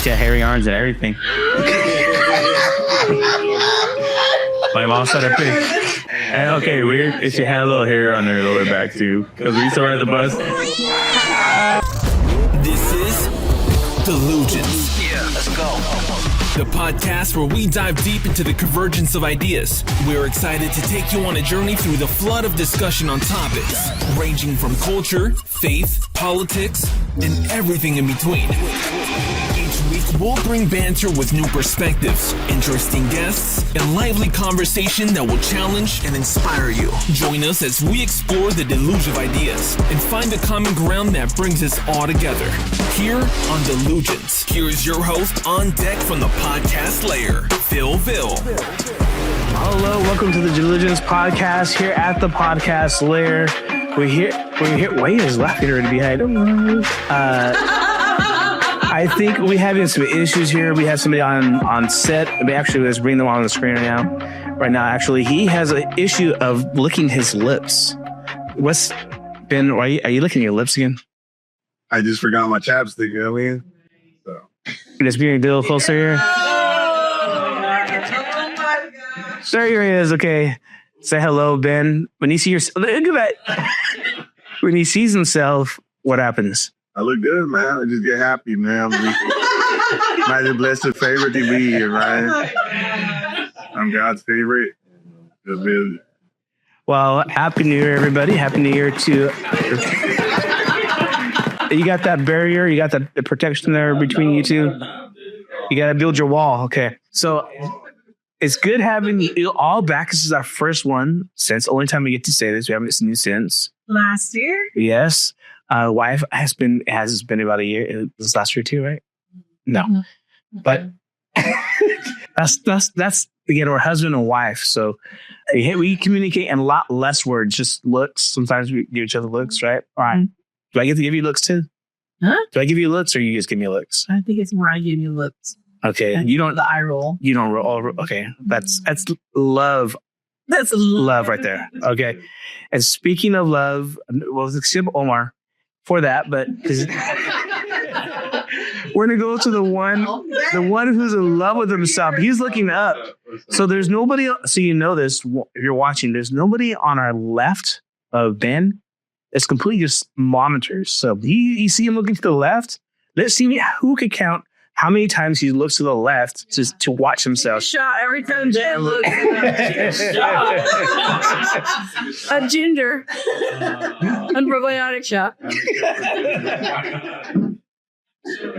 She had hairy arms and everything. My mom said a pig. And okay, weird if she had a little hair on her lower back too, because we saw her at the bus. This is Delugence. Yeah, let's go. The podcast where we dive deep into the convergence of ideas. We're excited to take you on a journey through the flood of discussion on topics ranging from culture, faith, politics, and everything in between. Each week, we'll bring banter with new perspectives, interesting guests, and lively conversation that will challenge and inspire you. Join us as we explore the deluge of ideas and find the common ground that brings us all together. Here on Delugence, here is your host on deck from the podcast LAIR, PhillVill. Hello, welcome to the Delugence Podcast here at the podcast LAIR. We're here. Wade is laughing already behind. I think we having some issues here. We have somebody on set. Actually, let's bring them on the screen right now. Actually, he has an issue of licking his lips. Ben? Are you licking your lips again? I just forgot my chapstick. You know what I mean? So Just being a little closer here. There he is. Okay, say hello, Ben. When you see look at that. When he sees himself, what happens? I look good, man. I just get happy, man. Might have blessed favorite to be here, right? I'm God's favorite. Good. Well, Happy New Year, everybody. Happy New Year to... You got that barrier. You got the protection there between you two. You got to build your wall. Okay. So it's good having you all back. This is our first one since the only time we get to say this. We haven't seen you since. Last year? Yes. Wife has been about a year. This last year too, right? No. Mm-hmm. But that's again, we're husband and wife. So we communicate in a lot less words, just looks. Sometimes we give each other looks, right? All right. Mm-hmm. Do I get to give you looks too? Huh? Do I give you looks or you just give me looks? I think it's more I give you looks. Okay. You don't. The eye roll. You don't roll. Okay. That's love. That's love right there. Okay. And speaking of love, well, except Omar for that, but we're going to go to the one who's in love with himself. He's looking up. So there's nobody. So you know this, if you're watching, there's nobody on our left of Ben. It's completely just monitors. So you see him looking to the left. Let's see who could count how many times he looks to the left to watch himself. Shot every time Jen looks. A ginger. Unprobiotic shot.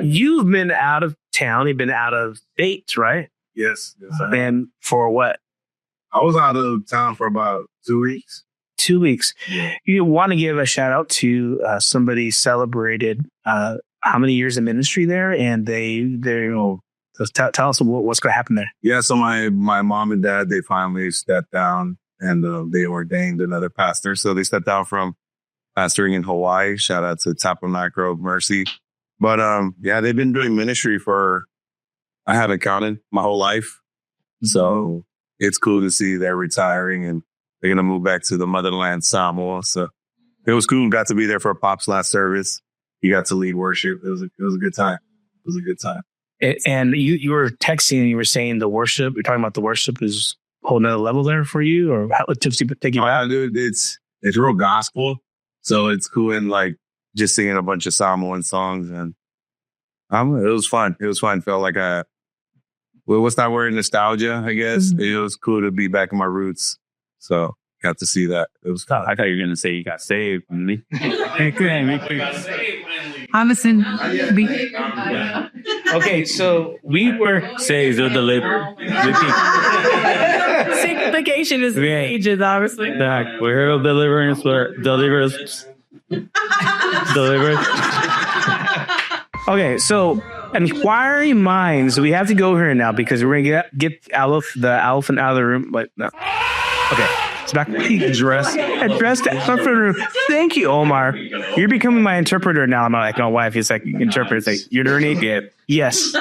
You've been out of town. You've been out of state, right? Yes. And for what? I was out of town for about 2 weeks. 2 weeks. You want to give a shout out to somebody celebrated how many years in ministry there, and they tell us what's going to happen there. Yeah, so my mom and dad, they finally stepped down and they ordained another pastor. So they stepped down from pastoring in Hawaii. Shout out to Tabernacle of Mercy. But yeah, they've been doing ministry for, I haven't counted, my whole life. So it's cool to see they're retiring and they're going to move back to the motherland, Samoa. So it was cool. Got to be there for Pop's last service. He got to lead worship. It was a good time. It was a good time. And you were texting and you were saying the worship, you're talking about the worship is a whole nother level there for you, or how tips you take you back? Dude, it's real gospel. So it's cool and like just singing a bunch of Samoan songs and it was fun. It was fun. Felt like what's that word? Nostalgia, I guess. Mm-hmm. It was cool to be back in my roots. So got to see that. It was fun. I thought you were going to say you got saved. I'm a sin. Okay, so we were saved with the labor. Sanctification is ages, obviously. We're deliverance. Deliverance. Okay, so inquiring minds. We have to go here now because we're gonna get the elephant out of the room. But no. Okay. It's back. Dressed out front of the room. Thank you, Omar. You're becoming my interpreter now. I'm not like my wife. He's like interpreter. It's like you're doing it. Yes.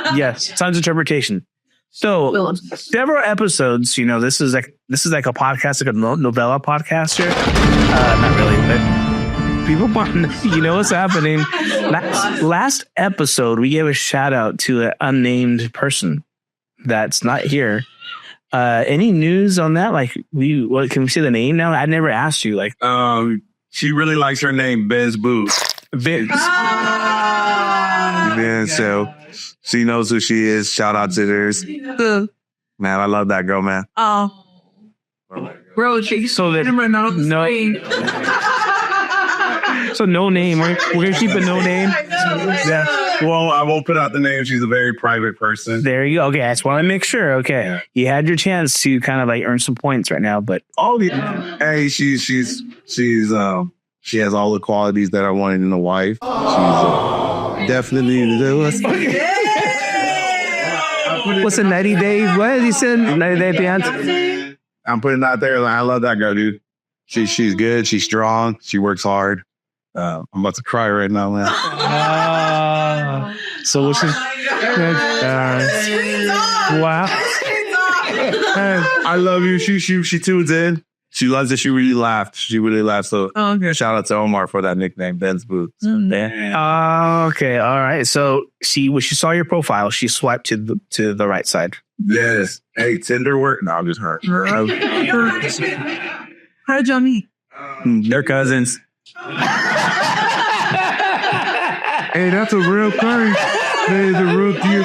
Son's interpretation. So several episodes. You know, this is like a podcast, like a novella podcast here. Not really, but People want, you know what's happening. Last episode, we gave a shout out to an unnamed person that's not here. Any news on that? Like, can we say the name now? I never asked you. Like, she really likes her name, Ben's Boots. Vince. Yeah, so she knows who she is. Shout out to hers. Man, I love that girl, man. Oh. Bro, So that so no name. We're gonna keep a no name. Yeah. Well, I won't put out the name. She's a very private person. There you go. Okay, I just want to make sure. Okay, Yeah. You had your chance to kind of like earn some points right now, but Hey, she has all the qualities that I wanted in a wife. She's definitely. what's a 90-day? What did he say? 90-day fiance? I'm putting it out there. I love that girl, dude. She's good. She's strong. She works hard. I'm about to cry right now, man. So what's his? Wow. I love you. She tunes in. She loves it. She really laughed. So okay. shout out to Omar for that nickname, Ben's Boots. Okay. All right. So when she saw your profile, she swiped to the right side. Yes. Hey, Tinder work? No, I'm just hurt. How'd y'all meet? They're cousins. Hey, that's a real thing. Hey, the real deal.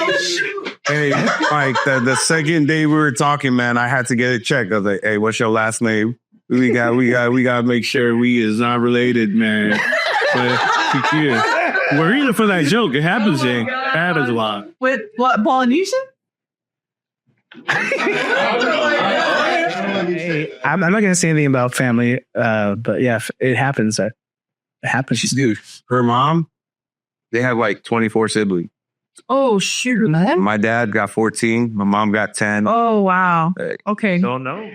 Hey, like the second day we were talking, man, I had to get it checked. I was like, "Hey, what's your last name? We got to make sure we is not related, man." But yeah, we're here for that joke. It happens, Jay. Happens a lot. With what, Polynesian? Hey, I'm not gonna say anything about family, but yeah, it happens. It happens. She's Dude, her mom, they have like 24 siblings. Oh, shoot, man. My dad got 14. My mom got 10. Oh, wow. Okay. don't know.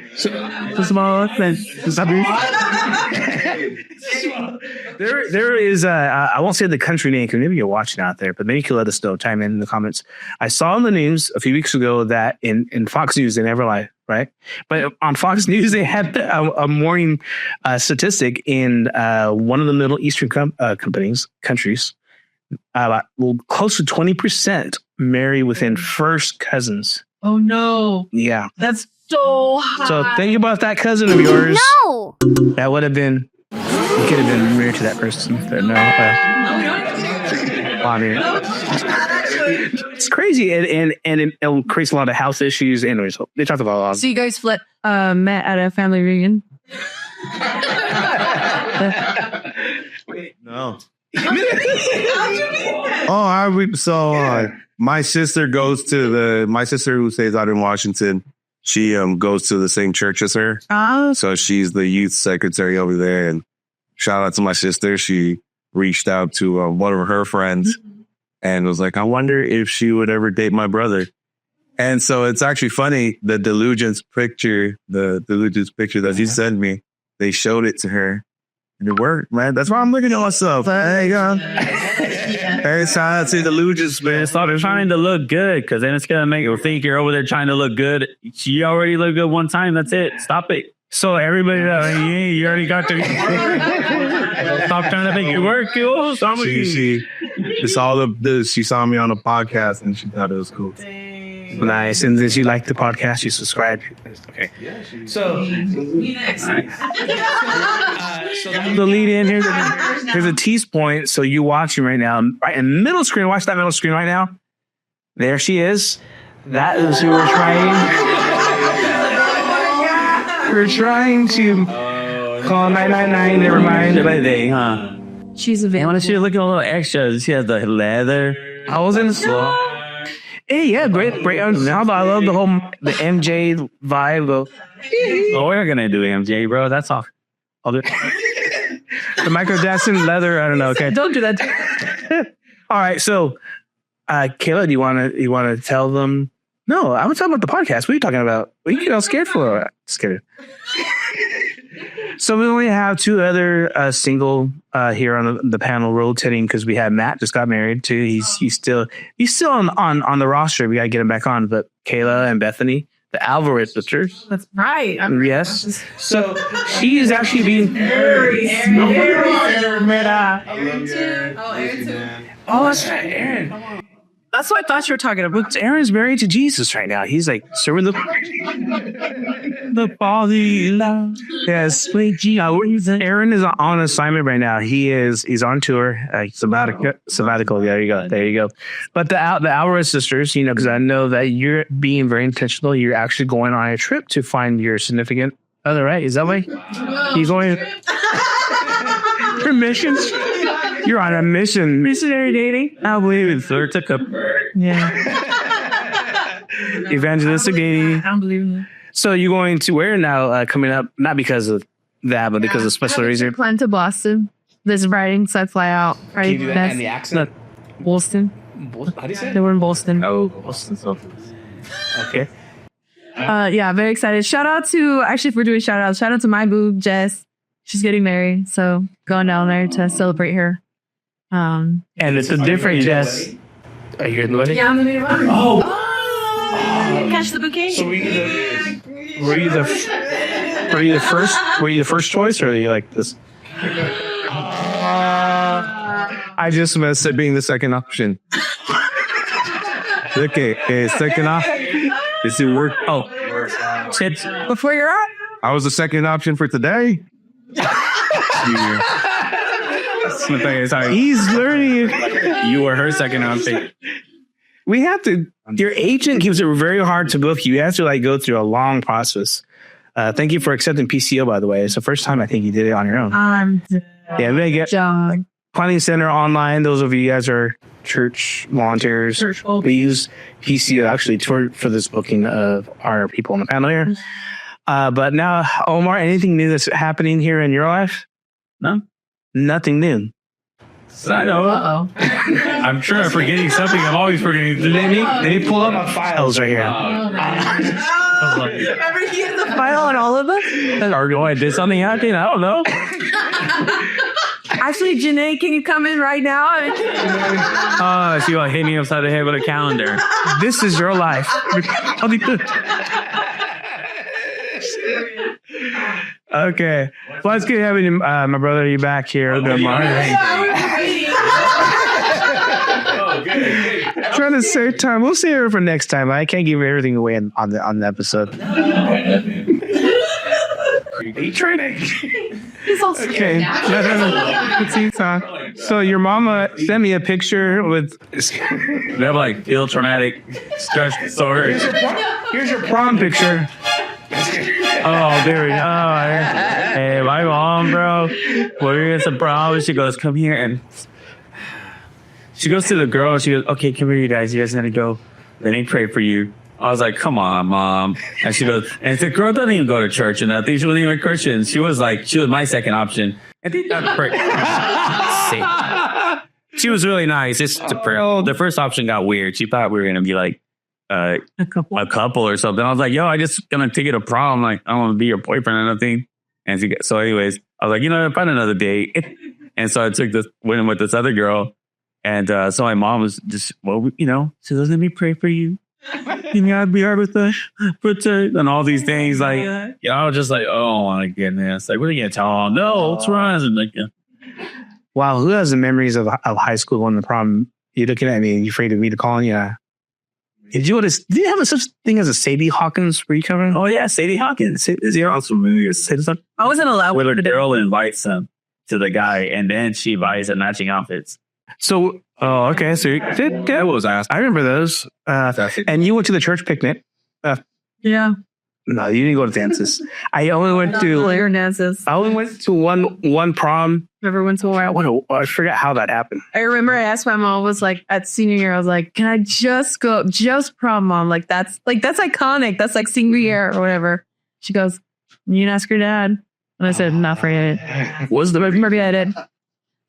There is I won't say the country name because maybe you're watching out there, but maybe you can let us know. Chime in the comments. I saw in the news a few weeks ago that in Fox News they never lie, right? But on Fox News they had a morning statistic in one of the Middle Eastern countries. Close to 20% marry within first cousins. Oh, no. Yeah. That's so high. So think about that cousin of yours. No! That would have been, you could have been married to that person. But no. I mean, it's crazy. And it creates a lot of house issues. Anyways, they talked about a lot. So you guys met at a family reunion? No. My sister who stays out in Washington, she goes to the same church as her. So she's the youth secretary over there. And shout out to my sister. She reached out to one of her friends and was like, I wonder if she would ever date my brother. And so it's actually funny, the Delugence picture that you sent me, they showed it to her. And it worked, man. That's why I'm looking at myself. Hey, hey, shout out to Delugence, man. Stop trying to look good, because then it's going to make you think you're over there trying to look good. You already look good one time. That's it. Stop it. So everybody, you already got to Stop trying to make it work. She saw me on a podcast and she thought it was cool. nice. And did you like the podcast? You subscribed? Okay. So the lead in here's a tease point. So you watching right now, right in middle screen. Watch that middle screen right now. There she is. That is who we're trying. We're trying to call 999. Never mind. Huh? She's I available. want to see her looking a little extra. She has the leather. I was in slow. Hey, yeah, great. Now I love the MJ vibe. Oh, we're gonna do MJ, bro. That's all. I'll do it. The Michael Jackson leather. I don't know. Okay. Don't do that. All right. So, Kayla, do you want to tell them? No, I'm talking about the podcast. What are you talking about? What are you all scared for? Scared. So we only have two other single here on the panel rotating because we have Matt just got married too. He's still on the roster. We gotta get him back on. But Kayla and Bethany, the Alvarez sisters. That's right. Yes. So she is actually being Oh, that's right, Aaron. That's what I thought you were talking about. Aaron's married to Jesus right now. He's like serving the body. Yes, Aaron is on assignment right now. He's on tour. Sabbatical. There you go. But the Alvarez sisters, because I know that you're being very intentional. You're actually going on a trip to find your significant other, right? Is that way? You're going for missions. You're on a mission. Missionary dating? I believe it. Third to cup. Yeah. Evangelistic dating. Unbelievable. So you're going to where now coming up? Not because of that, but because of special reason. Plan to Boston this Friday, so I fly out. Friday. Can you do that in the accent? Boston. How do you say it? They were in Boston. Oh, Boston. So. Okay. Yeah, very excited. Shout out to my boo, Jess. She's getting married, so going down there to celebrate her. And it's a different Jess. Are you in the wedding? Yeah, I'm gonna be Oh. Catch the bouquet. So were you the first choice, or are you like this? I just missed it being the second option. Okay, second option. Does it work? Oh, Before you're out? I was the second option for today. he's learning. You were her second option. We have to. Your agent keeps it very hard to book you. You have to go through a long process. Thank you for accepting PCO, by the way. It's the first time I think you did it on your own. Yeah, we get John. Planning Center online. Those of you guys are church volunteers. We use PCO actually for this booking of our people on the panel here. But now, Omar, anything new that's happening here in your life? No. Nothing new. I know. Uh-oh. I'm sure I'm forgetting something. I'm always forgetting. Let me pull up my files right here. Remember he has the file on all of us? Or I did something happening? I don't know. Actually, Janae, can you come in right now? Oh, she hit me upside the head with a calendar. This is your life. Okay. Well, it's good having my brother. You back here. Omar. Trying to save time. We'll save it for next time. I can't give everything away on the episode. Are training? He's all scared. Okay. Let's see. So your mama sent me a picture with. They have ill traumatic stress disorder. Here's your prom picture. Oh, there we go. Hey, my mom, bro. We're at the prom. She goes, come here. And she goes to the girl. And she goes, okay, come here, you guys. You guys need to go. Let me pray for you. I was like, come on, mom. And she goes, and the girl doesn't even go to church. And I think she wasn't even Christian. She was my second option. And she was really nice. It's the first option got weird. She thought we were going to be like, a couple or something. I was like, yo, I just gonna take you to prom. Like, I don't want to be your boyfriend or nothing. And so anyways, I was like, find another date. And so I went in with this other girl. And so my mom was just, she doesn't let me pray for you. I'd be hard with the and all these things. Like, I was just like, oh my goodness. Like, what are you gonna tell them? No, what's wrong? And like, wow, who has the memories of high school and the prom? You're looking at me and you're afraid of me to call on you. Did you have such thing as a Sadie Hawkins? Were you covering? Oh yeah, Sadie Hawkins. Is he also familiar? I wasn't allowed. Where the girl invites him to the guy, and then she buys the matching outfits. So, okay. So that was asked. I remember those. And you went to the church picnic. Yeah. No, you didn't go to dances. I only went to LAIR dances. I only went to one prom. Never went to a while. I forgot how that happened. I remember I asked my mom, was like, at senior year, I was like, can I just go, just prom, mom? That's iconic. That's like senior year or whatever. She goes, you can ask your dad. And I said, not forget it. Was the maybe I did.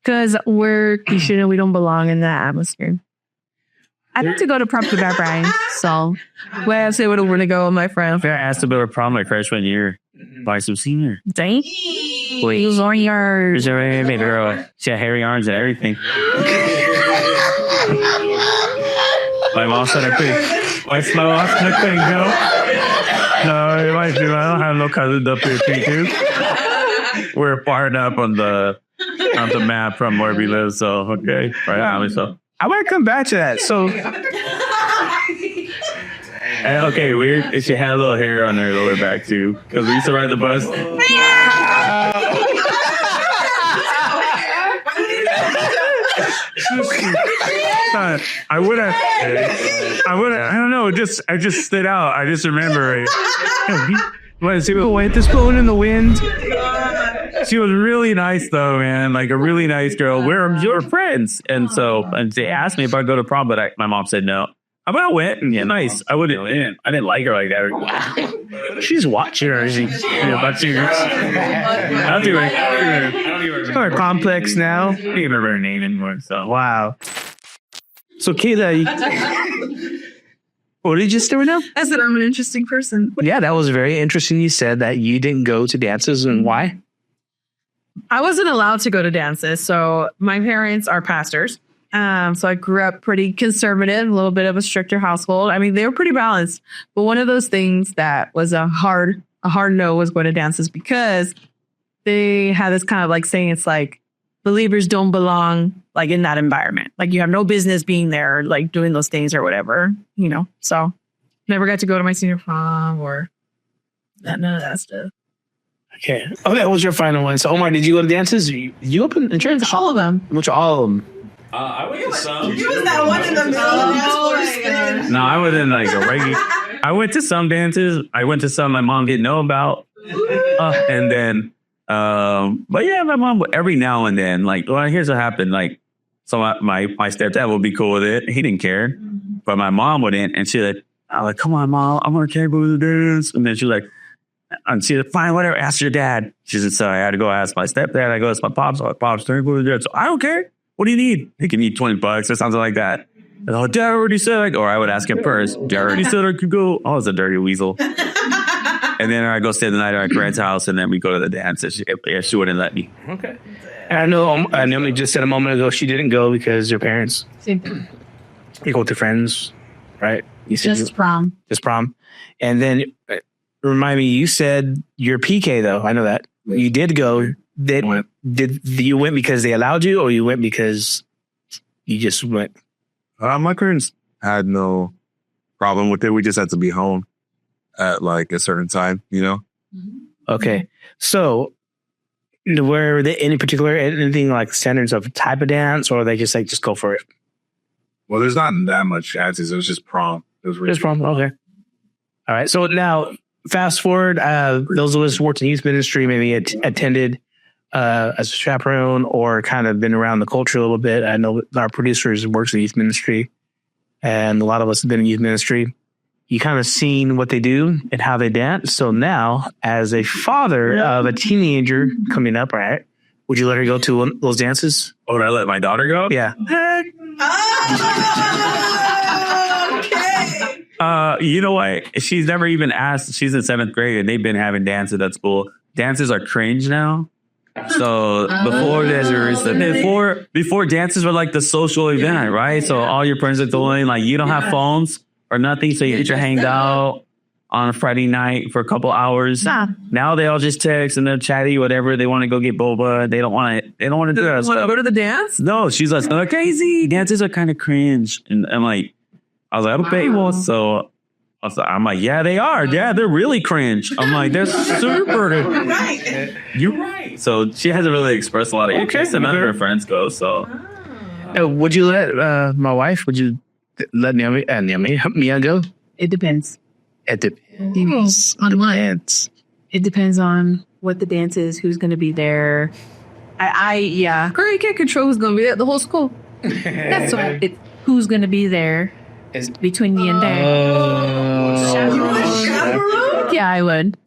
Because we don't belong in that atmosphere. I need to go to prom to that Brian. So, where I say would want to go with my friend. I asked to go to prom my freshman year by some senior. Dang. Wait, those are yours. She had hairy arms and everything. My mom said I couldn't go. No, you might do. I don't have no cousins up here, too. We're far enough on the map from where we live, so okay. Right, so I might come back to that. So, and okay, weird. If she had a little hair on her lower back too, because we used to ride the bus. I would have. I don't know. I just stood out. I just remember it. she went this blowing in the wind. She was really nice though, man. Like a really nice girl. We're friends, and they asked me if I'd go to prom, but my mom said no. I went, and yeah, nice. I didn't like her like that. Wow. She's watching her. I don't even her complex now. I don't even remember her name anymore. So wow. So Kayla, what did you say right now? I said I'm an interesting person. Yeah, that was very interesting. You said that you didn't go to dances, and why? I wasn't allowed to go to dances. So my parents are pastors. So I grew up pretty conservative, a little bit of a stricter household. I mean, they were pretty balanced. But one of those things that was a hard no was going to dances because they had this kind of like saying it's like believers don't belong like in that environment. Like you have no business being there, like doing those things or whatever, you know. So never got to go to my senior prom or none of that stuff. Okay. What was your final one? So Omar, did you go to dances? You open in church? All of them. Which all of them? I went to some. You was that one in the middle of the dance floor spinning. No, I wasn't like a regular. I went to some dances. I went to some my mom didn't know about. And then, but yeah, my mom, every now and then, like, well, here's what happened. Like, so my stepdad would be cool with it. He didn't care. But my mom wouldn't. And she's like, I'm like, come on, mom, I'm going to go to the dance. And then she's like, and she's like, fine, whatever, ask your dad. She said, so I had to go ask my stepdad. I go ask my pops. So my pops, turn go to the dance. So I don't care. What do you need? He can need $20 or something like that. And Dad already said, or I would ask him first. Dad already said I could go. I was a dirty weasel. And then I go stay the night at my parents' house, and then we go to the dance. And she wouldn't let me. Okay. And I know Naomi just said a moment ago she didn't go because your parents. Same. You go with your friends, right? You said Just prom. Just prom. And then remind me, you said your PK though. I know that you did go. Did you went because they allowed you, or you went because you just went? My parents had no problem with it. We just had to be home at like a certain time, you know? Okay. So were there any particular anything like standards of type of dance, or they just like just go for it? Well, there's not that much dances. It was just prom. It was really just prom. Okay. All right. So now fast forward, those of us who worked in youth ministry, maybe attended as a chaperone or kind of been around the culture a little bit. I know our producers works in youth ministry, and a lot of us have been in youth ministry. You kind of seen what they do and how they dance. So now, as a father of a teenager coming up, right, would you let her go to those dances? Oh, would I let my daughter go? Yeah. Okay. You know what? She's never even asked. She's in 7th grade, and they've been having dances at school. Dances are cringe now. So before before dances were like the social event, right? So all your friends are doing, like, you don't have phones or nothing, so you get your hanged out on a Friday night for a couple hours. Now they all just text and they're chatty, whatever. They want to go get boba. They don't want to do that. Want to go to the dance? No, she's like, oh, crazy. Dances are kind of cringe, and I'm like, I was like, okay, well, so. I'm like, yeah, they are. Yeah, they're really cringe. I'm like, they're super. Right. You're right. So she hasn't really expressed a lot of interest, and none of her friends go. So, would you let my wife? Would you let Mia go? It depends. It depends on what? It depends on what the dance is, who's going to be there. Yeah. Girl, you can't control who's going to be there. The whole school. That's what it. Who's going to be there? Is between me and Dad. Yeah, I would.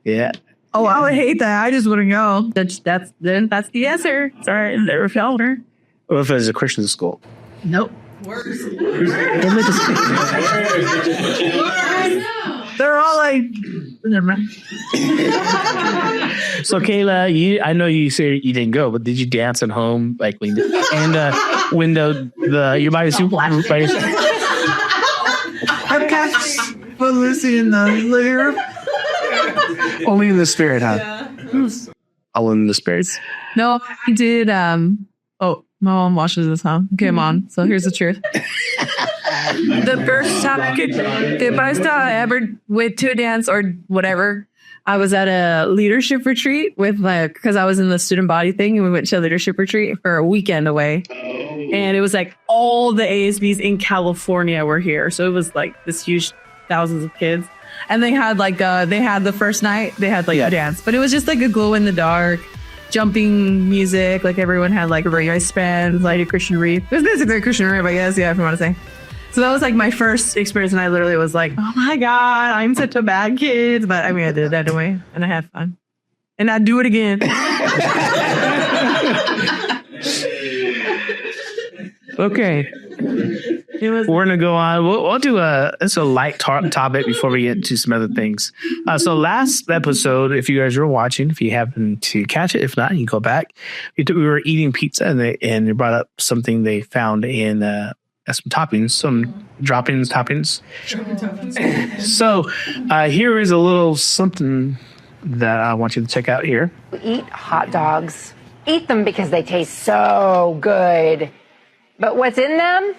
Yeah. Oh, I would hate that. I just wouldn't go. That's the answer. Sorry, never felt her. What if it's a Christian school? Nope. Worse. They're all like. Never mind. So Kayla, I know you said you didn't go, but did you dance at home, like when you're by yourself? Lucy in the living room. Only in the spirit, huh? All in the spirits. No, I did. Oh, my mom watches this, huh? Okay, Mom. So here's the truth. The first time I ever went to a dance or whatever, I was at a leadership retreat with because I was in the student body thing, and we went to a leadership retreat for a weekend away. And it was like all the ASBs in California were here. So it was like this huge thousands of kids. And they had like they had the first night, they had like a dance, but it was just like a glow in the dark, jumping music. Like everyone had like a very nice band, lighted Christian Reeve. It was basically a Christian Reeve, I guess. Yeah, if you want to say. So that was like my first experience, and I literally was like, "Oh my god, I'm such a bad kid." But I mean, I did it anyway, and I had fun, and I'd do it again. Okay. We're gonna go on. We'll do it's a light topic before we get to some other things. So last episode, if you guys were watching, if you happen to catch it, if not, you can go back. We were eating pizza, and they brought up something they found in some toppings, some droppings, toppings. So here is a little something that I want you to check out here. Eat hot dogs. Eat them because they taste so good. But what's in them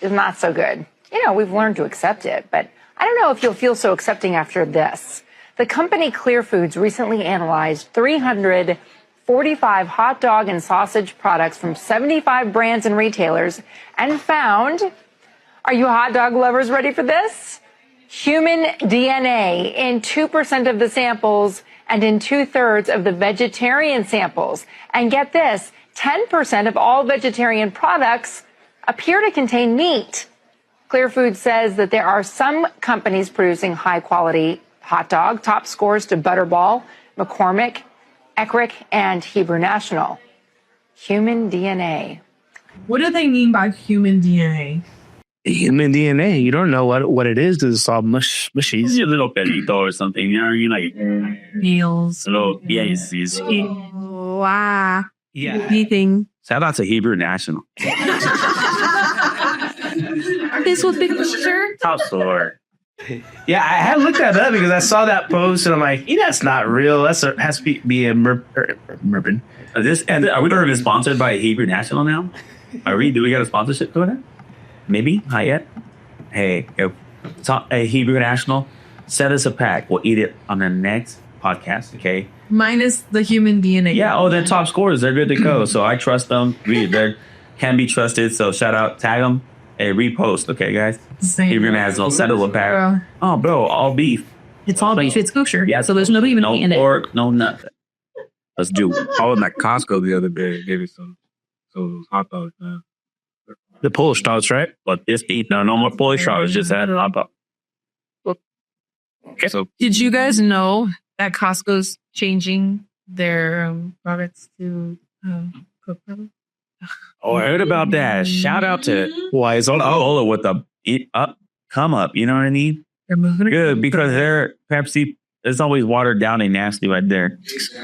is not so good. You know, we've learned to accept it, but I don't know if you'll feel so accepting after this. The company Clear Foods recently analyzed 345 hot dog and sausage products from 75 brands and retailers and found, are you hot dog lovers ready for this? Human DNA in 2% of the samples and in 2/3 of the vegetarian samples. And get this, 10% of all vegetarian products appear to contain meat. Clear Foods says that there are some companies producing high-quality hot dog, top scores to Butterball, McCormick, Eckrich, and Hebrew National. Human DNA. What do they mean by human DNA? Human DNA. You don't know what it is because it's all mushy. It's a little perrito or something. You know, you like Meals. little yes. Wow. Yeah. Anything. Shout out to Hebrew National. This was big picture. Top score. Yeah, I had looked that up because I saw that post and I'm like, that's not real. Has to be a Merpin. Are we going to be sponsored by Hebrew National now? Do we got a sponsorship going there? Maybe not yet. Hey, Hebrew National, send us a pack. We'll eat it on the next podcast. Okay. Minus the human DNA. Yeah. Oh, they're top scorers. They're good to go. So I trust them. They can be trusted. So shout out, tag them, repost. Okay, guys. Hebrew National, send us a pack. Oh, bro, all beef. It's all beef. It's kosher. Yeah. So there's no even no in it. pork, no nothing. Let's do. I was at Costco the other day. Gave me some hot dogs, man. The Polish dogs, right? But this eat no more Polish dogs. Just had it up. Okay. So Did you guys know that Costco's changing their products to cook product? Oh, I heard about that. Shout out to Coca-Cola with the come up. You know what I mean? They're moving Good, because their Pepsi is always watered down and nasty right there. It's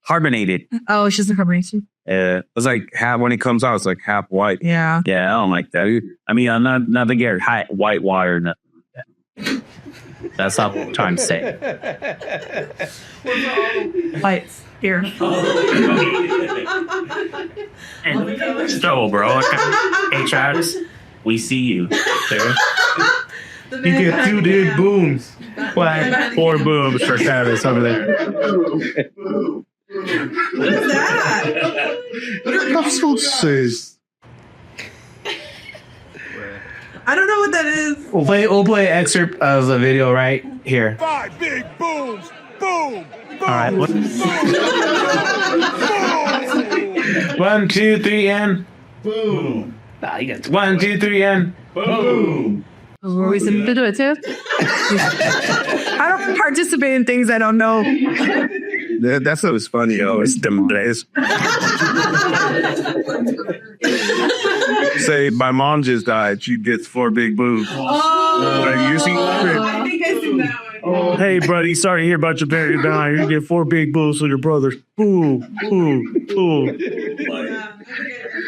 carbonated. Oh, it's just a carbonation. it's like half when it comes out. It's like half white. Yeah. Yeah, I don't like that. I mean, I'm not to get white water, nothing like that. That's all I'm trying to say. Lights here. And so, bro, hey, Travis, we see you, sir. You get 2 big booms. Like 4 booms for Travis over there. What is that? I don't know what that is. We'll play an excerpt of the video right here. 5 big booms. Boom. Boom. All right. 1, 2, 3, and boom. Nah, you got 1, 2, 3, and boom. Were we supposed to do it too? I don't participate in things I don't know. That's what's funny, yo. It's them days. Say my mom just died. She gets 4 big boobs. Like, you see? I think I seen that one. Hey, buddy, sorry to hear about your parents dying. You get 4 big boobs with your brothers. Boom, boom, boom.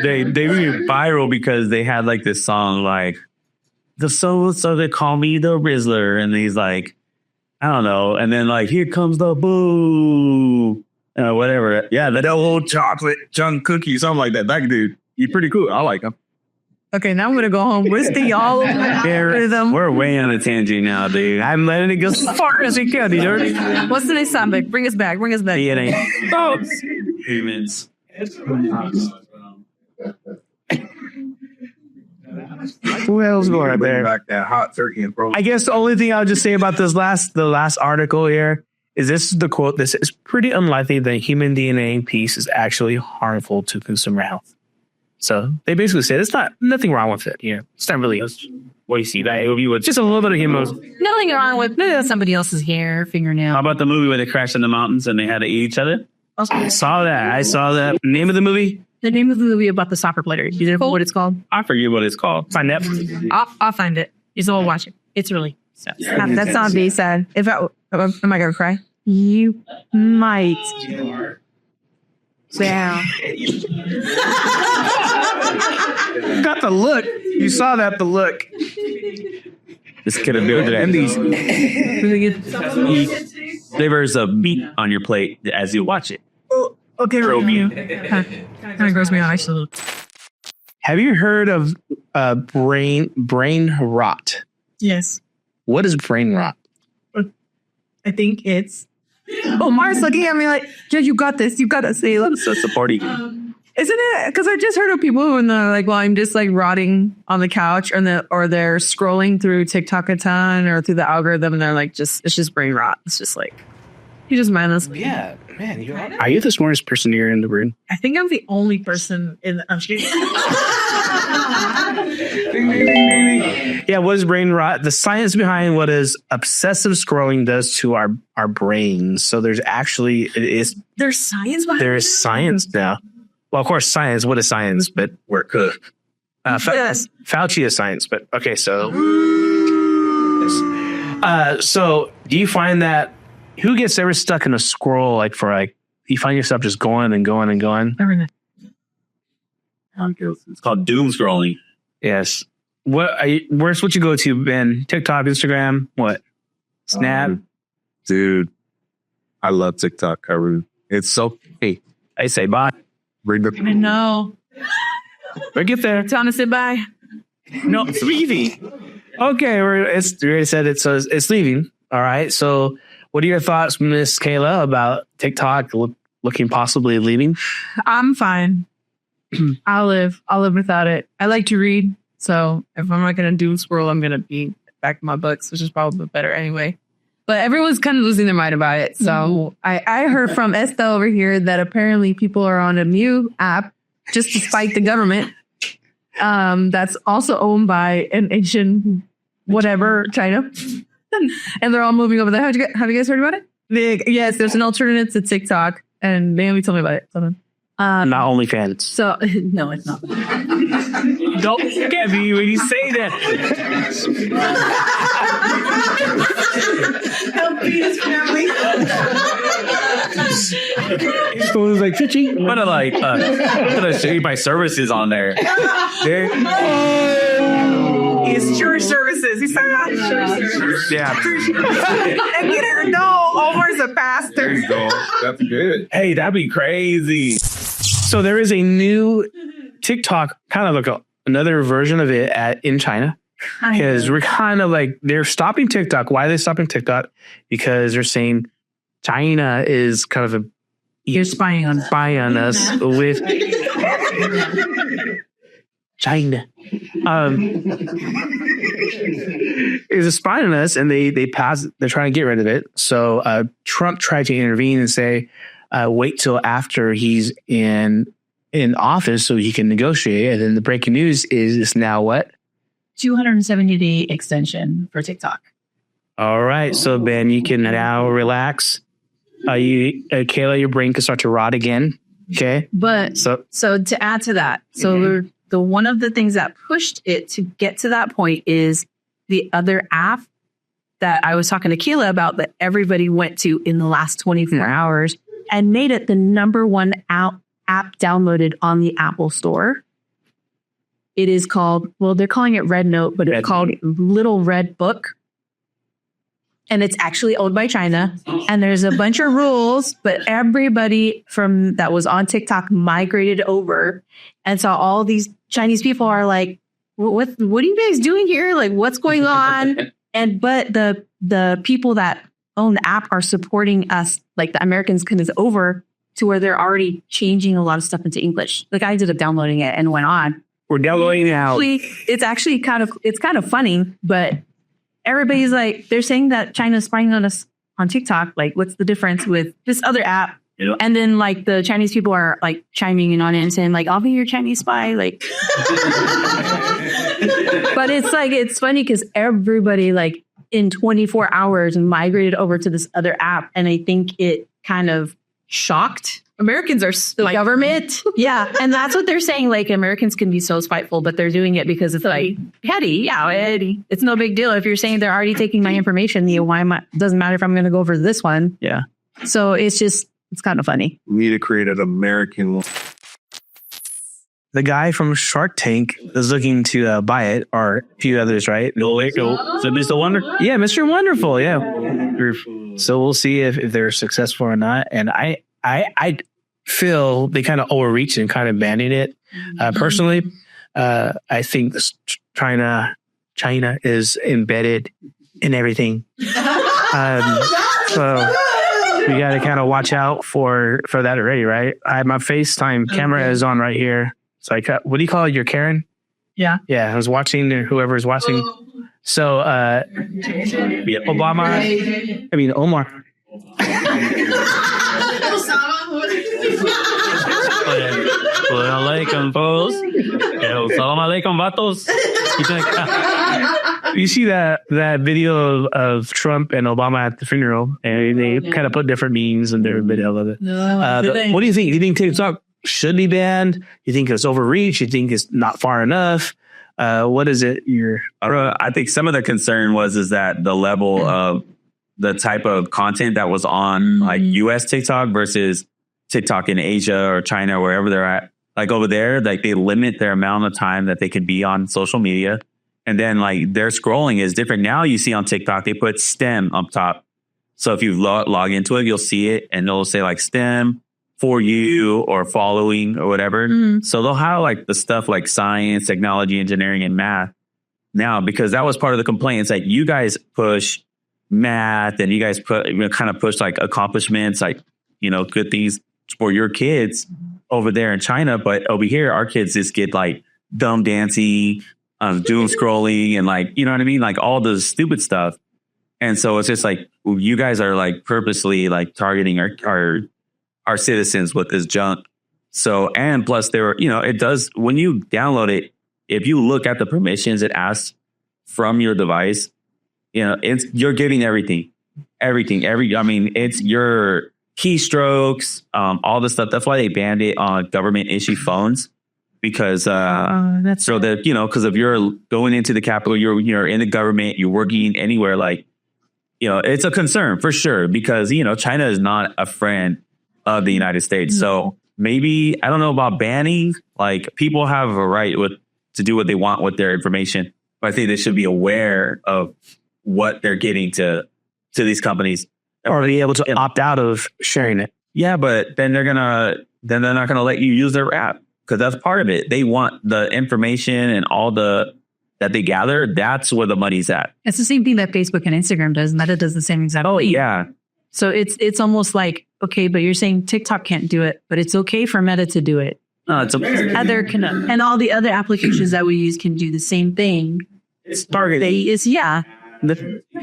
They went viral because they had like this song like the so they call me the Rizzler, and he's like, I don't know, and then like here comes the boo, whatever. Yeah, the old chocolate chunk cookie, something like that. That dude, he's pretty cool. I like him. Okay, now I'm gonna go home. We're staying all over them. We're way on a tangent now, dude. I'm letting it go as far as it can, dude. What's the next topic? Bring us back. DNA. Oh, humans. Who else going up Bring there? back that hot turkey and frozen. I guess the only thing I'll just say about the last article here is this is the quote. This is pretty unlikely that human DNA piece is actually harmful to consumer health. So they basically said it's nothing wrong with it. Yeah, it's not really what you see. That it would be with just a little bit of human. Nothing wrong with somebody else's hair, fingernail. How about the movie where they crashed in the mountains and they had to eat each other? I saw that. Name of the movie? The name of the movie about the soccer player. You know what it's called? I forget what it's called. Find Netflix. I'll find it. You all watch it. It's really sad. That's not be sad. Am I gonna cry? You might. Damn. Got the look. You saw that. The look. This could have been And these. There's a meat on your plate as you watch it. Okay, Review. kind of gross me out. Actually. Have you heard of brain rot? Yes. What is brain rot? I think it's. Omar's looking at me like, yeah, you got this. You got to say, I'm so supporting. isn't it? Because I just heard of people who are like, well, I'm just like rotting on the couch, or they're scrolling through TikTok a ton or through the algorithm, and they're like, it's just brain rot. It's just like, you just mindless. Yeah, man. Are you the smartest person here in the room? I think I'm the only person in the. I'm kidding. Yeah, what is brain rot? The science behind what is obsessive scrolling does to our brains. So there's actually There's science behind there is science now. Well, of course, science. What is science? But we're good. Yes. Fauci is science. But okay, so so do you find that who gets ever stuck in a scroll you find yourself just going and going and going? Everything. It's called doom scrolling. Yes. Where's what you go to, Ben? TikTok, Instagram, what? Snap? Dude, I love TikTok. It's so hey. I say bye. Bring the I know. We'll get there. Time to say bye. No, it's leaving. Okay, we already said it, so it's leaving. All right. So what are your thoughts, Miss Kayla, about TikTok looking possibly leaving? I'm fine. I'll live without it. I like to read, so if I'm not gonna doom scroll, I'm gonna be back to my books, which is probably better anyway. But everyone's kind of losing their mind about it. So I heard from Esta over here that apparently people are on a new app just to spite the government. That's also owned by an Asian whatever China, and they're all moving over there. Have you guys heard about it? Yes, there's an alternative to TikTok, and Naomi told me about it. Something. Not OnlyFans. So no, it's not. Don't get me when you say that. Help me, his family. His phone was like, Fitchy. I'm gonna show you my services on there. It's church services. He started on church services. Yeah. And you didn't know Omar's a pastor. There you go. That's good. Hey, that'd be crazy. So there is a new TikTok, kind of like another version of it in China. Because we're kind of like, they're stopping TikTok. Why are they stopping TikTok? Because they're saying China is kind of You're spying on us with China. Is spying on us, and they're trying to get rid of it. So Trump tried to intervene and say, wait till after he's in office so he can negotiate. And then the breaking news is now what? 270-day extension for TikTok. All right. So Ben, you can now relax. Kayla, your brain can start to rot again. Okay. But so to add to that, so the one of the things that pushed it to get to that point is the other app that I was talking to Kayla about that everybody went to in the last 24 hours and made it the number one app downloaded on the Apple Store It is called, well, they're calling it Red Note, but it's called Little Red Book. And it's actually owned by China. And there's a bunch of rules, but everybody from that was on TikTok migrated over. And so all these Chinese people are like, what are you guys doing here? Like, what's going on? But the people that own the app are supporting us, like the Americans, kind of over to where they're already changing a lot of stuff into English. Like I ended up downloading it and went on. We're downloading it now. It's actually kind of funny, but everybody's like, they're saying that China's spying on us on TikTok. Like, what's the difference with this other app? Yeah. And then like the Chinese people are like chiming in on it and saying like, I'll be your Chinese spy. Like, but it's like, it's funny because everybody like in 24 hours migrated over to this other app. And I think it kind of shocked Americans are the government. Yeah. And that's what they're saying. Like Americans can be so spiteful, but they're doing it because it's like petty. Yeah. Petty. It's no big deal. If you're saying they're already taking my information, doesn't matter if I'm going to go over this one. Yeah. So it's kind of funny. We need to create an American one. The guy from Shark Tank is looking to buy it, or a few others, right? So Mr. Wonder? Yeah, Mr. Wonderful. Yeah. So we'll see if they're successful or not. And I feel they kind of overreached and kind of banning it. Personally, I think China is embedded in everything. So we got to kind of watch out for that already, right? My FaceTime camera is on right here. It's like, what do you call it? Your Karen? Yeah. Yeah, I was watching whoever's watching. So Omar. You see that video of Trump and Obama at the funeral, and they kind of put different memes in their video of it. What do you think? Do you think TikTok should be banned? You think it's overreach? You think it's not far enough? What is it? I think some of the concern is that the level of the type of content that was on like US TikTok versus TikTok in Asia or China, or wherever they're at. Like over there, like they limit their amount of time that they can be on social media. And then like their scrolling is different. Now you see on TikTok, they put STEM up top. So if you log into it, you'll see it and it'll say like STEM for you or following or whatever. So they'll have like the stuff like science, technology, engineering, and math now, because that was part of the complaints. Like you guys push math and you guys kind of push like accomplishments, like, good things for your kids over there in China. But over here, our kids just get like dumb dancing, doom scrolling, and like, you know what I mean? Like all the stupid stuff. And so it's just like, you guys are like purposely like targeting our citizens with this junk. So, and plus it does, when you download it, if you look at the permissions it asks from your device, you're giving everything, it's your keystrokes, all the stuff. That's why they banned it on government issued phones, because because if you're going into the Capitol, you're in the government, you're working anywhere, like, it's a concern for sure, because, China is not a friend of the United States. So maybe, I don't know about banning, like people have a right to do what they want with their information. But I think they should be aware of what they're getting to these companies, or be able to opt out of sharing it. Yeah, but then they're not gonna let you use their app, because that's part of it. They want the information and all that they gather. That's where the money's at. It's the same thing that Facebook and Instagram does. Meta does the same exact thing. Oh yeah. So it's almost like, okay, but you're saying TikTok can't do it, but it's okay for Meta to do it. And all the other applications that we use can do the same thing. It's targeted.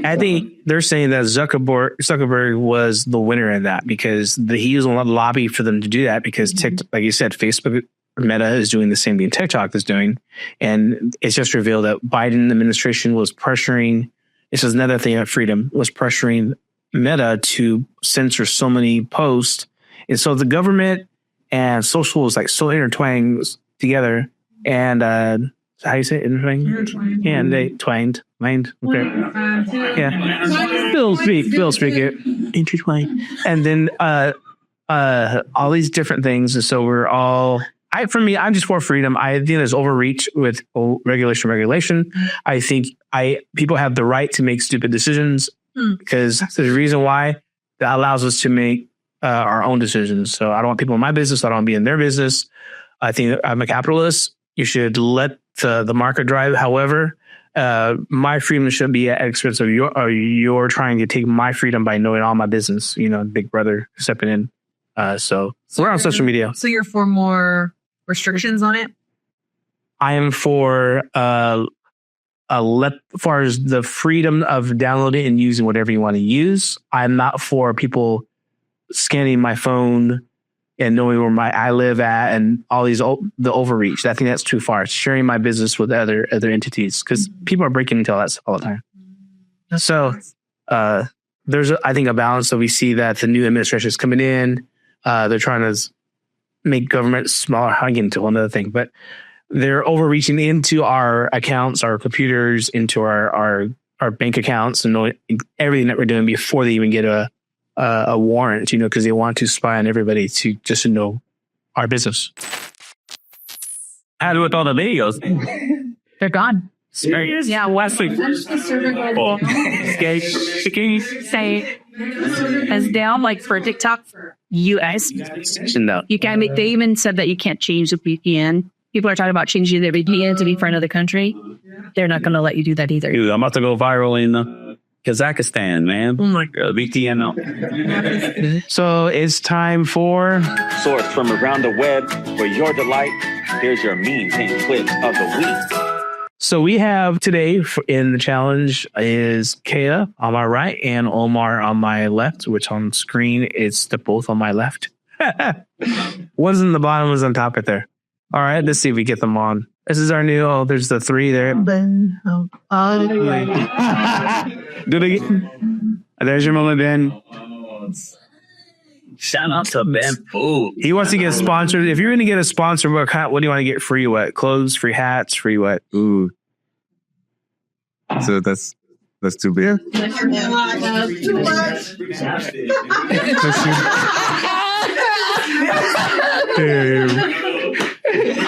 I think they're saying that Zuckerberg was the winner in that, because he was a lobby for them to do that, because TikTok, like you said, Facebook Meta is doing the same thing TikTok is doing. And it's just revealed that Biden administration was pressuring, this is another thing at Freedom, was pressuring Meta to censor so many posts. And so the government and social is like so intertwined together. And how do you say it? Intertwined? Yeah, and they twined. Mind. Okay. Yeah. Phil speak it. Intertwined. And then all these different things. And so we're all, For me, I'm just for freedom. I think there's overreach with regulation. I think people have the right to make stupid decisions because there's a reason why that allows us to make our own decisions. So I don't want people in my business. I don't want to be in their business. I think I'm a capitalist. You should let the market drive. However, my freedom should be at expense of you're trying to take my freedom by knowing all my business. Big brother stepping in. So we're on social media. So you're for more restrictions on it? I am for as far as the freedom of downloading and using whatever you want to use. I'm not for people scanning my phone and knowing where I live at and all these the overreach. I think that's too far. It's sharing my business with other entities because people are breaking into that all the time. So there's I think a balance. So we see that the new administration is coming in. They're trying to make government smaller. I'll get into one other thing, but they're overreaching into our accounts, our computers, into our bank accounts, and knowing everything that we're doing before they even get a warrant. Because they want to spy on everybody to know our business. How do with all the videos? They're gone. Yeah, Wesley. Say as down like for TikTok for US. No. You can't. They even said that you can't change the VPN. People are talking about changing their VPN to be for another country. They're not going to let you do that either. Dude, I'm about to go viral in Kazakhstan, man. Oh my VPN. So it's time for Source from around the web for your delight. Here's your memes and clips of the week. So we have today in the challenge is Kalya on my right and Omar on my left, which on screen it's both on my left. One's in the bottom, one's on top right there. All right, let's see if we get them on. This is our new, there's the 3 there. Do it again. There's your moment, Ben. Shout out to Ben. Ooh. He wants to get sponsored. If you're going to get a sponsor, what do you want to get? Free what? Clothes, free hats, free what? Ooh. So that's too big.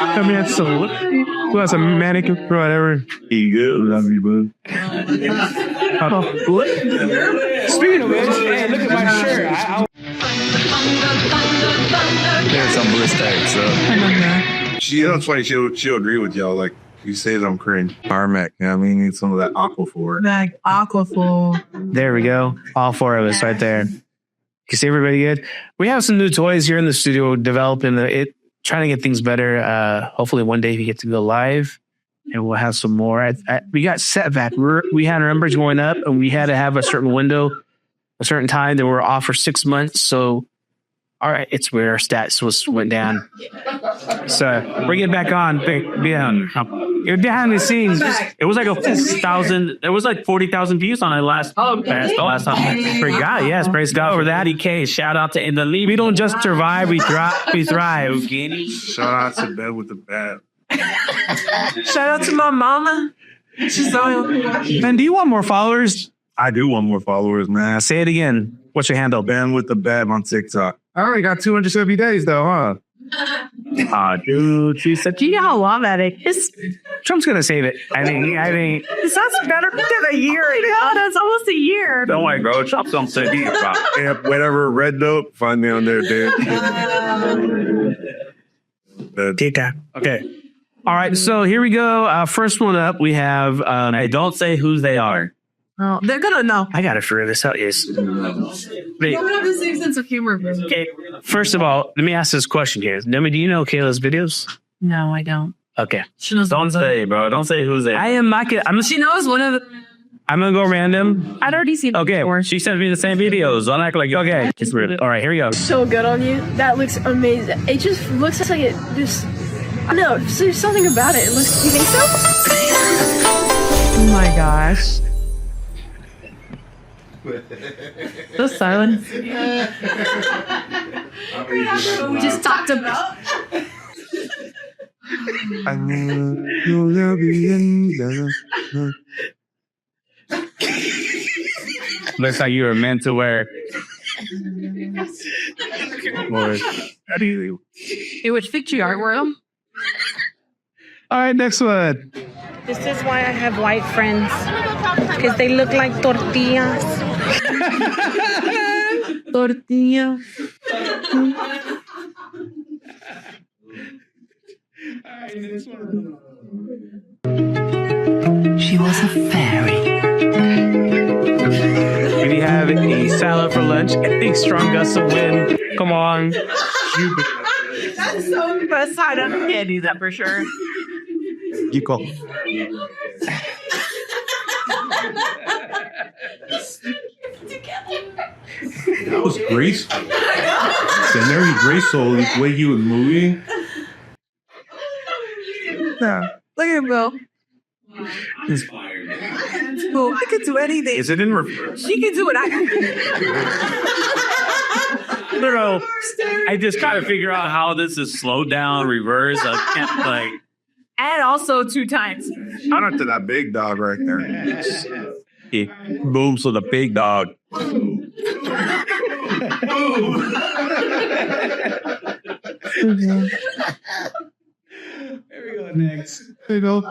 I mean, it's who has a manicure or whatever. You good? Love you, bud. Speaking of which, hey, look at my shirt. There's some mistakes. That's funny. She'll agree with y'all. Like you say, I'm cringe. Armac. I mean, need some of that Aquaphor. Like Aquaphor. There we go. All 4 of us right there. You see everybody good? We have some new toys here in the studio developing trying to get things better. Hopefully one day we get to go live and we'll have some more. We got setback. We had our numbers going up and we had to have a certain window, a certain time that we're off for 6 months. So, all right, it's where our stats went down. So we're getting back on. You're behind the scenes. It was like 1,000. It was like 40,000 views on it last time. Praise God, yes, praise God for that. DK, shout out to IMDb. We don't just survive, we thrive. Shout out to Ben with the bat. Shout out to my mama. She's so. Ben, do you want more followers? I do want more followers, man. Say it again. What's your handle? Ben with the bat on TikTok. I already got 270 days though, huh? Dude, Do you know how long that is? Trump's gonna save it. I think That's better than a year. God, that's almost a year. Don't worry, bro. Trump's gonna save you, bro. Yeah, whatever, red dope, find me on there, dude. TikTok. Okay. All right, so here we go. First one up, we have. Hey, don't say whose they are. Oh, they're gonna know. I gotta figure this out. Yes. They don't have the same sense of humor. Okay. First of all, let me ask this question here. Naomi, do you know Kayla's videos? No, I don't. Okay. She knows. Don't say, bro. Don't say who's they are. I am not gonna. She knows one of the. I'm gonna go random. I'd already seen it Okay. before. She sent me the same videos. Don't act like Okay. It's weird. All right, here we go. So good on you. That looks amazing. It just looks like it just. I don't know. There's something about it. It looks. You think so? Oh my gosh. So silent. We just talked about. I mean, you'll never be in. Looks like you were meant to wear Lord. How do you? In which victory art room? All right, next one. This is why I have white friends. Because they look like tortillas. Tortilla. She was a fairy. When you have a salad for lunch, a big strong gust of wind. Come on. That's so the best side. I can't do that for sure. You call. That was graceful. And very graceful the way he was moving. No. Look at him go. Well, I could do anything. Is it in reverse? She can do what I can. No. I just gotta figure out how this is slowed down, reverse. I can't like. And also 2 times. Shout out to that big dog right there. He booms to the big dog. Here we go next. Here we go.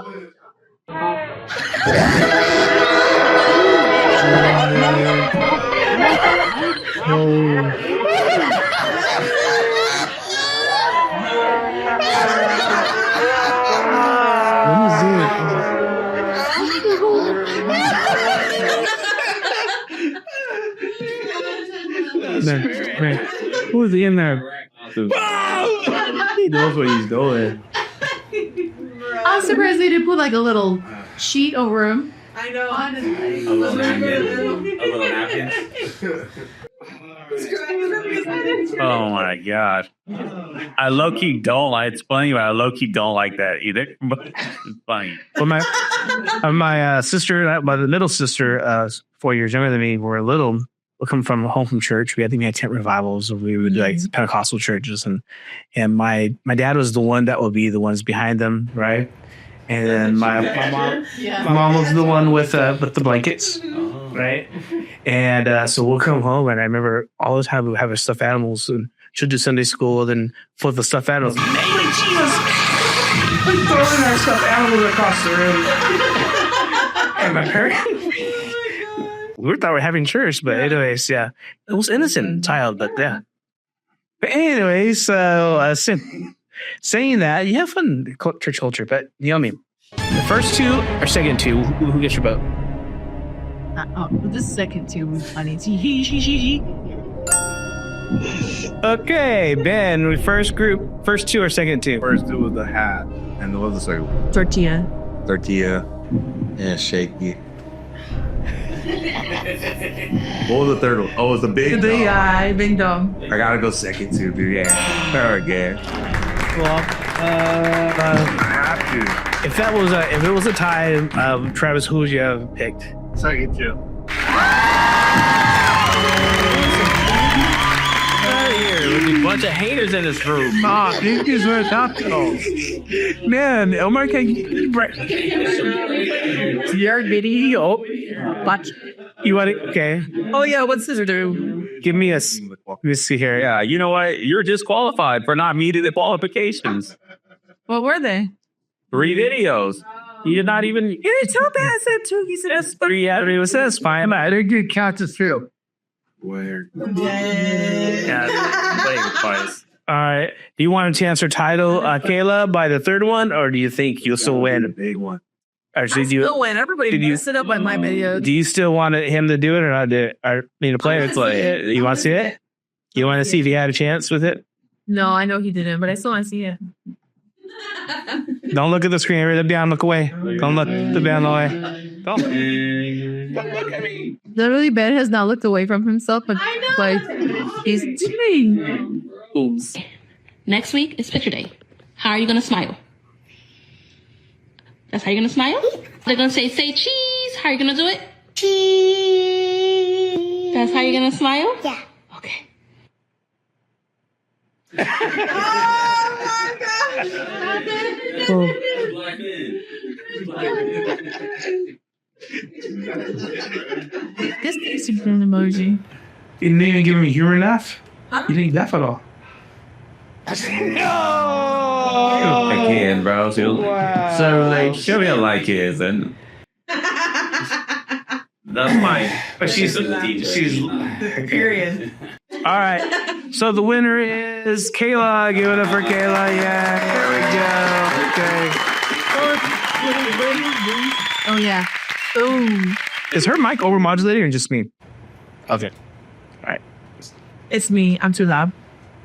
Man, who is in there? He knows where he's going. I'm surprised they didn't put like a little sheet over him. I know. A little napkin. Oh my god. I low-key don't like it's funny, but I low-key don't like that either. But it's funny. Well, my sister, my middle sister, 4 years younger than me, were little. We come from home from church. We had tent revivals. We would do like Pentecostal churches, and my dad was the one that would be the ones behind them, right? And then my mom was the one with the blankets, right? And so we'll come home, and I remember all the time we would have our stuffed animals, and she'll do Sunday school, then flip the stuffed animals. Name of Jesus! We're throwing our stuffed animals across the room, and my parents. We thought we were having church, but anyways, yeah. It was innocent child, but yeah. But anyways, so saying that, you have fun church culture, but Naomi, the first 2 or second 2, who gets your vote? The second 2 was funny. Okay, Ben, first 2 or second 2? First it was the hat, and what was the second one? Tortilla. Yeah, shaky. What was the third one? Oh, it was the big dog. Yeah, big dog. I gotta go second too, dude. Yeah. All right, again. Well, I have to. if it was a tie, Travis, who would you have picked? Second too. There's a bunch of haters in this room. These were top though. Man, Omar can your video. But you want it? Okay. Oh yeah, what's scissor do? Give me a. Let me see here. Yeah, you know what? You're disqualified for not meeting the qualifications. What were they? 3 videos. You're not even. You didn't tell me. I said 2. You said that's 3. Yeah, it was that's fine. I didn't get counted through. Where? Yeah, playing twice. All right. Do you want to answer title, Kayla, by the 3rd one, or do you think you'll still win? The big one. Actually, still win. Everybody messed it up by my video. Do you still want him to do it or not do it? Or me to play it? You want to see it? You want to see if he had a chance with it? No, I know he didn't, but I still want to see it. Don't look at the screen. Look down. Look away. Don't look down the way. Don't look at me. Literally, Ben has not looked away from himself, but like he's cheating. Oops. Next week is picture day. How are you gonna smile? That's how you're gonna smile? They're gonna say cheese. How are you gonna do it? Cheese. That's how you're gonna smile? Yeah. Okay. Oh my gosh. This needs to be an emoji. You didn't even give him a humor laugh? You didn't laugh at all. I can, bro. So like, show me like kids, and that's fine. But she's Period. All right. So the winner is Kayla. Give it up for Kayla. Yeah. There we go. Okay. Oh yeah. Boom. Is her mic overmodulating or just me? Okay. All right. It's me. I'm too loud.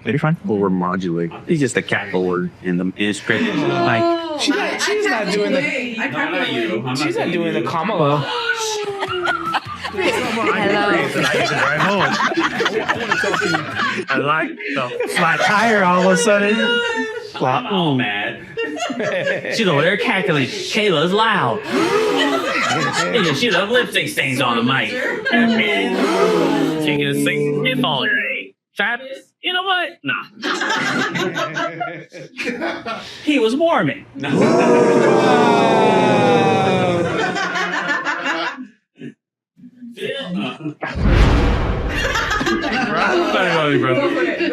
You're fine. Overmodulate. He's just a cat board in the script. Like She's not doing the. She's not doing the Kamala. I like the Flat tire all of a sudden. oh man. She's over there cackling. Kayla's loud. Yeah, she has lipstick stains on the mic. She can sing it's all right. Travis, you know what? Nah. He was Mormon.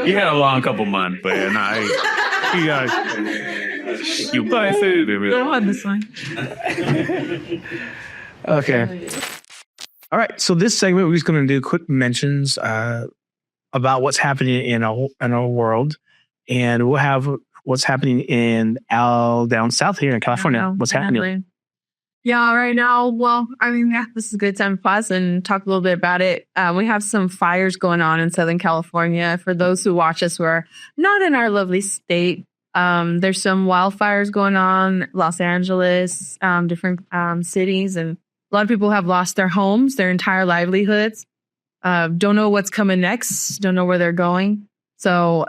You had a long couple months, but you guys, you buy food. Go on this one. Okay. All right. So this segment, we're just going to do quick mentions about what's happening in our world, and we'll have what's happening down south here in California. What's happening? Yeah, right now, well, I mean, this is a good time to pause and talk a little bit about it. We have some fires going on in Southern California. For those who watch us who are not in our lovely state, there's some wildfires going on, Los Angeles, different cities, and a lot of people have lost their homes, their entire livelihoods. Don't know what's coming next, don't know where they're going. So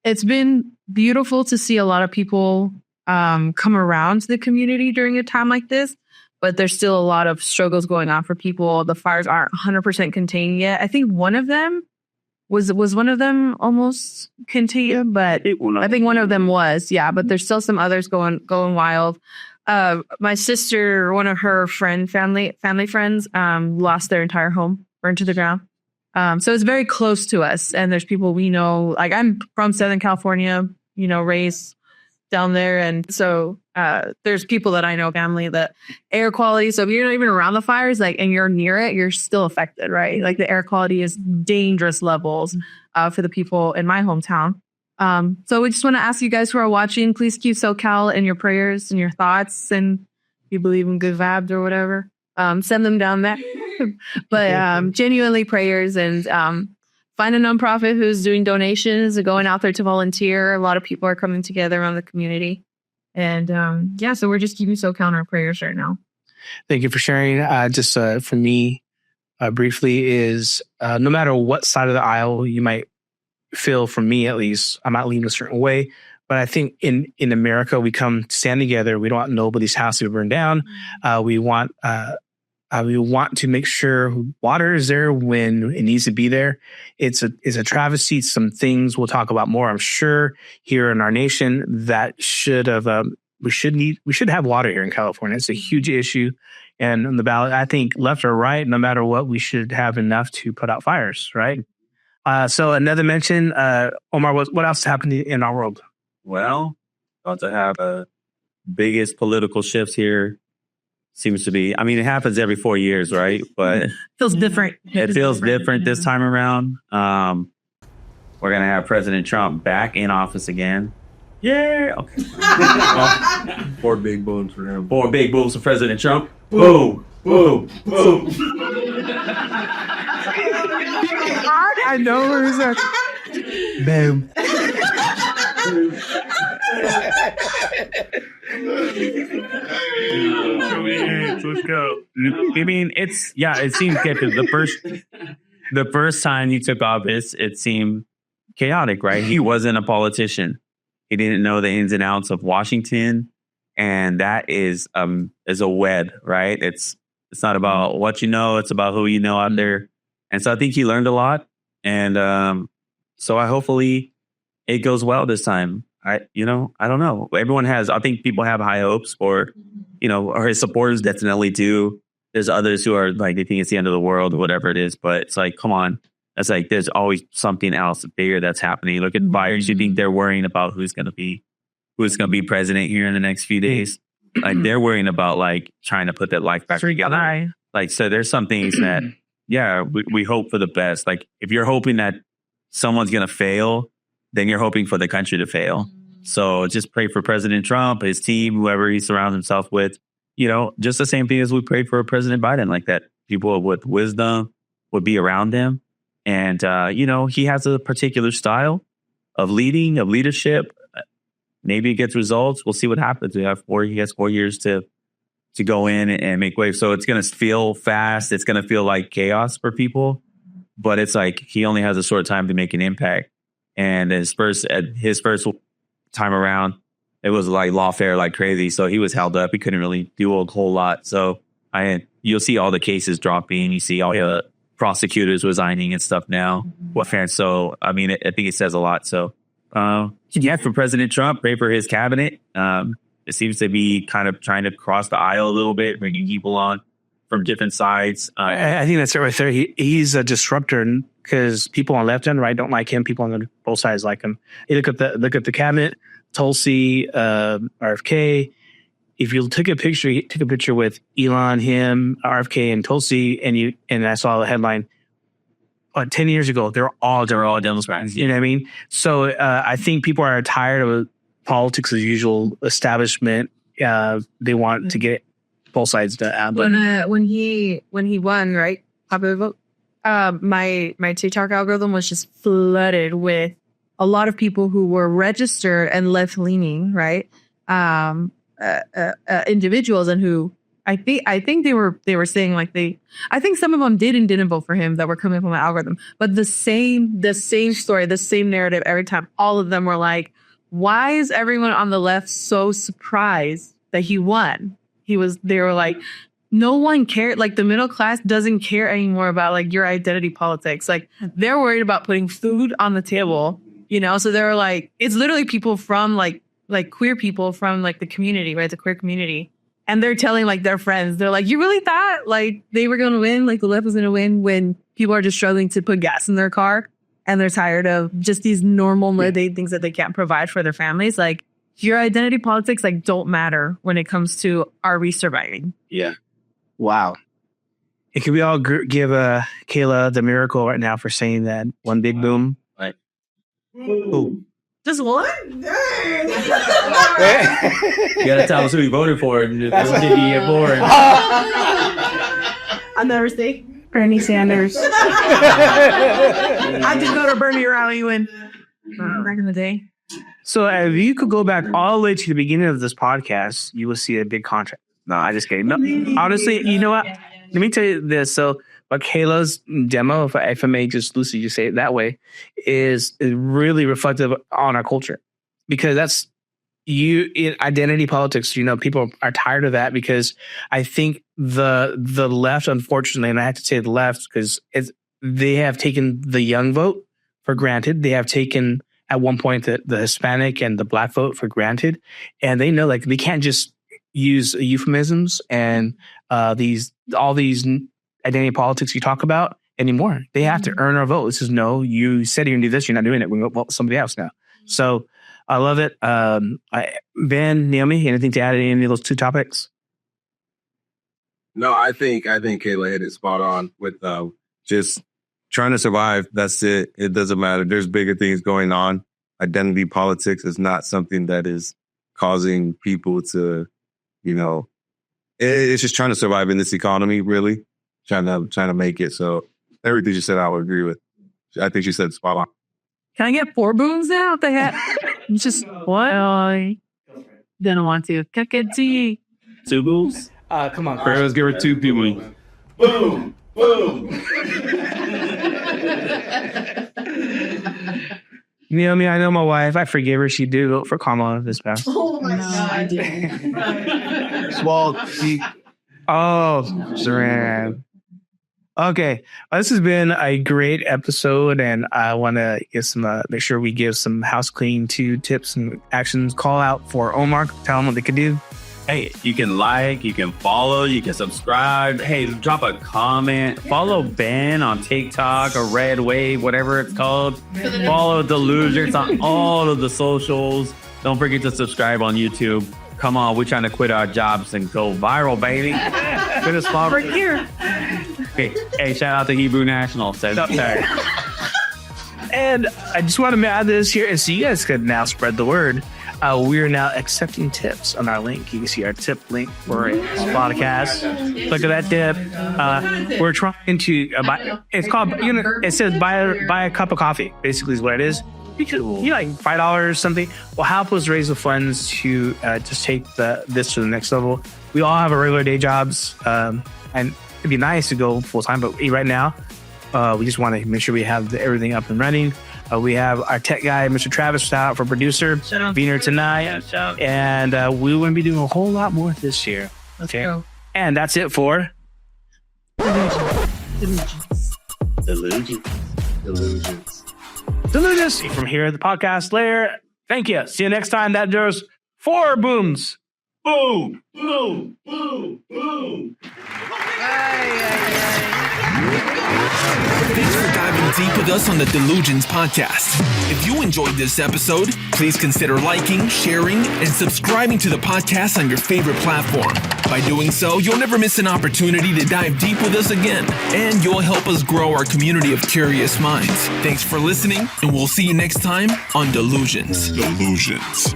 it's been beautiful to see a lot of people come around to the community during a time like this. But there's still a lot of struggles going on for people. The fires aren't 100% contained yet. I think one of them was one of them almost contained, but I think one of them was, yeah. But there's still some others going wild. My sister, one of her family friends, lost their entire home, burned to the ground. So it's very close to us, and there's people we know. Like I'm from Southern California, raised down there, and so there's people that I know, family, that air quality. So if you're not even around the fires, and you're near it, you're still affected, right? Like the air quality is dangerous levels for the people in my hometown. So we just want to ask you guys who are watching, please keep SoCal in your prayers and your thoughts, and if you believe in good vibes or whatever, send them down there. But genuinely prayers, and find a nonprofit who's doing donations and going out there to volunteer. A lot of people are coming together around the community. And so we're just keeping SoCal in our prayers right now. Thank you for sharing. Just for me, briefly, is no matter what side of the aisle you might feel, for me at least, I might lean a certain way. But I think in America, we come to stand together. We don't want nobody's house to burn down. We want to make sure water is there when it needs to be there. It's a travesty. Some things we'll talk about more, I'm sure, here in our nation that should have we should have water here in California. It's a huge issue, and on the ballot, I think left or right, no matter what, we should have enough to put out fires, right? So another mention, Omar, what else happened in our world? Well, about to have biggest political shifts here. Seems to be. I mean, it happens every 4 years, right? But feels different. It feels different this time around. We're gonna have President Trump back in office again. Yeah. Okay. 4 big booms for him. 4 big booms for President Trump. Boom, boom, boom. I know who's that. Boom. Let's go. I mean, it seems the first time he took office, it seemed chaotic, right? He wasn't a politician. He didn't know the ins and outs of Washington, and that is a wed, right? It's not about what you know, it's about who you know out there. And so I think he learned a lot, and so hopefully it goes well this time. I don't know. I think people have high hopes for, or his supporters definitely do. There's others who are like, they think it's the end of the world or whatever it is. But it's like, come on, It's like there's always something else bigger that's happening. Look at buyers. You think they're worrying about who's going to be president here in the next few days? Like they're worrying about like trying to put that life back together. Like, so there's some things that, we hope for the best. Like if you're hoping that someone's going to fail, then you're hoping for the country to fail. So just pray for President Trump, his team, whoever he surrounds himself with, just the same thing as we pray for President Biden, like that people with wisdom would be around him. And, he has a particular style of leading, of leadership. Maybe it gets results. We'll see what happens. He has 4 years to go in and make waves. So it's going to feel fast. It's going to feel like chaos for people. But it's like he only has a short time to make an impact. And his first time around, it was like lawfare like crazy. So he was held up. He couldn't really do a whole lot. So you'll see all the cases dropping. You see all the prosecutors resigning and stuff now. So, I mean, I think it says a lot. So, for President Trump, pray for his cabinet. It seems to be kind of trying to cross the aisle a little bit, bringing people on from different sides. I think that's it right there. He's a disruptor because people on left and right don't like him. People on both sides like him. You look at the cabinet, Tulsi, RFK. If you took a picture with Elon, him, RFK, and Tulsi, and I saw the headline 10 years ago, they're all Democrats. You know what I mean? So I think people are tired of politics as usual, establishment. They want to get both sides to add. When he won, right, popular vote, my TikTok algorithm was just flooded with a lot of people who were registered and left leaning, right? Individuals, and who I think they were saying like I think some of them did and didn't vote for him that were coming from my algorithm, but the same story, the same narrative every time. All of them were like, why is everyone on the left so surprised that he won? They were like, no one cared. Like the middle class doesn't care anymore about like your identity politics. Like they're worried about putting food on the table, So they were like, it's literally people from like queer people from like the community, right? The queer community. And they're telling like their friends, they're like, you really thought like they were going to win? Like the left was going to win when people are just struggling to put gas in their car and they're tired of just these normal mundane things that they can't provide for their families. Like your identity politics like don't matter when it comes to are we surviving? Yeah. Wow. And can we all give Kayla the miracle right now for saying that one big boom? Like, ooh. Just one? You gotta tell us who you voted for. I'll never say. Bernie Sanders. I did go to Bernie rally when back in the day. So if you could go back all the way to the beginning of this podcast, you will see a big contrast. No, I just kidding. No, honestly, you know what? Let me tell you this. So, but Kayla's demo, if I may just loosely just say it that way, is really reflective on our culture, because that's in identity politics. People are tired of that, because I think the left, unfortunately, and I have to say the left because they have taken the young vote for granted. They have taken at one point the Hispanic and the Black vote for granted, and they know like they can't just use euphemisms and all these identity politics you talk about anymore. They have to earn our vote. This is no, you said you're gonna do this, you're not doing it. We're gonna vote somebody else now. So I love it. Ben, Naomi, anything to add to any of those two topics? No, I think Kayla hit it spot on with just trying to survive. That's it. It doesn't matter. There's bigger things going on. Identity politics is not something that is causing people to, it's just trying to survive in this economy, really. Trying to make it. So everything you said, I would agree with. I think she said spot on. Can I get 4 booms now? They had just what? Didn't want to. Can I get 2 booms? Come on, Chris. Let's give her 2 people. Boom, boom. Naomi, I know my wife. I forgive her. She did vote for Kamala this past. Oh my God. I didn't. Well, Saran. Okay, this has been a great episode, and I want to give some make sure we give some house cleaning tips and actions. Call out for Omar. Tell them what they could do. Hey, you can like, you can follow, you can subscribe. Hey, drop a comment. Follow Ben on TikTok or Red Wave, whatever it's called. Follow Delugence on all of the socials. Don't forget to subscribe on YouTube. Come on, we're trying to quit our jobs and go viral, baby. Quit a spot Right here. Hey, shout out to Hebrew National. Says And I just want to add this here, and so you guys could now spread the word. We are now accepting tips on our link. You can see our tip link for this podcast. Look at that tip. We're trying to buy. It's called. It says buy a cup of coffee. Basically, is what it is. Because like $5 something will help us raise the funds to just take this to the next level. We all have our regular day jobs, and it'd be nice to go full time. But right now, we just want to make sure we have everything up and running. We have our tech guy, Mr. Travis, shout out for producer, being here tonight. And we will be doing a whole lot more this year. Okay. And that's it for Delugence. From here at the podcast LAIR. Thank you. See you next time. That does 4 booms. Boom, boom, boom, boom. Thanks for diving deep with us on the Delugence Podcast. If you enjoyed this episode, please consider liking, sharing, and subscribing to the podcast on your favorite platform. By doing so, you'll never miss an opportunity to dive deep with us again, and you'll help us grow our community of curious minds. Thanks for listening, and we'll see you next time on Delugence. Delugence.